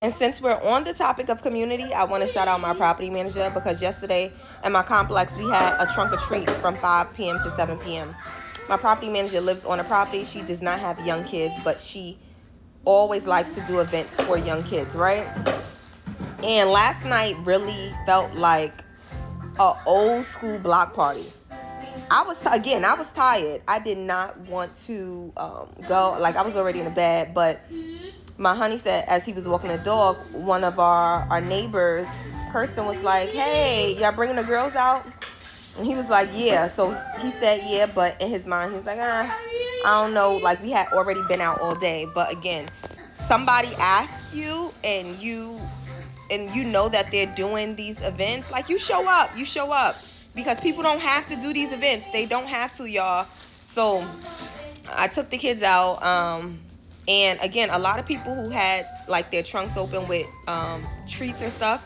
And since we're on the topic of community, I want to shout out my property manager because yesterday in my complex we had a trunk or treat from 5 p.m. to 7 p.m. My property manager lives on a property. She does not have young kids, but she always likes to do events for young kids, right? And last night really felt like a old school block party. I was tired. I did not want to go. Like, I was already in the bed, but my honey said as he was walking the dog, one of our neighbors, Kirsten, was like, "Hey, y'all bringing the girls out?" And he was like, "Yeah." So he said, "Yeah," but in his mind, he's like, I don't know. Like, we had already been out all day. But again, somebody asks you and you know that they're doing these events, like, you show up because people don't have to do these events. They don't have to, y'all. So I took the kids out. And again, a lot of people who had like their trunks open with treats and stuff.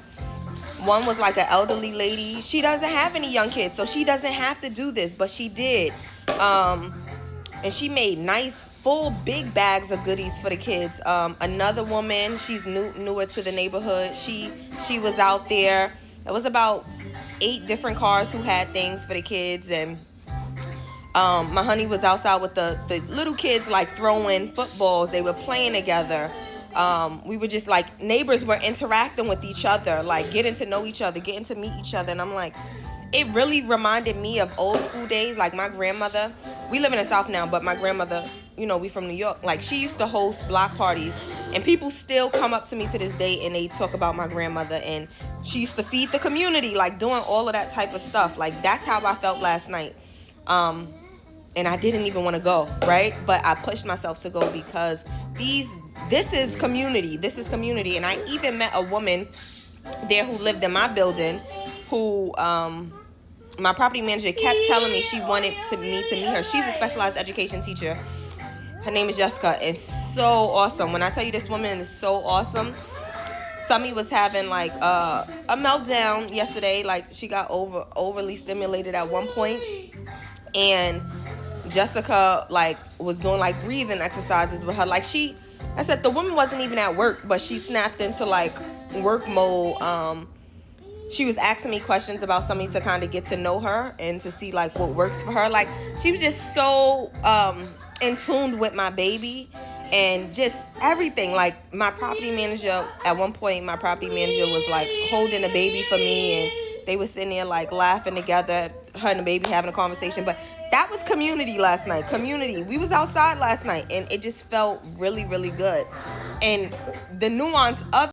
One was like an elderly lady. She doesn't have any young kids, so she doesn't have to do this, but she did. And she made nice, full, big bags of goodies for the kids. Another woman, she's newer to the neighborhood. She was out there. It was about 8 different cars who had things for the kids, and my honey was outside with the little kids, like throwing footballs. They were playing together. We were just like, neighbors were interacting with each other, like getting to know each other, getting to meet each other. And I'm like, it really reminded me of old school days. Like, my grandmother, we live in the South now, but my grandmother, we from New York. Like, she used to host block parties, and people still come up to me to this day and they talk about my grandmother, and she used to feed the community, like doing all of that type of stuff. Like, that's how I felt last night. And I didn't even want to go, right? But I pushed myself to go because this is community. This is community. And I even met a woman there who lived in my building who my property manager kept telling me she wanted me to meet her. She's a specialized education teacher. Her name is Jessica. It's so awesome. When I tell you, this woman is so awesome. Summy was having like a meltdown yesterday. Like, she got overly stimulated at one point. And Jessica like was doing like breathing exercises with her. Like, I said the woman wasn't even at work, but she snapped into like work mode. She was asking me questions about something to kind of get to know her and to see like what works for her. Like, she was just so in tune with my baby and just everything. Like, my property manager, at one point, my property manager was like holding a baby for me, and they were sitting there like laughing together, her and the baby having a conversation. But that was community last night. Community. We was outside last night, and it just felt really, really good. And the nuance of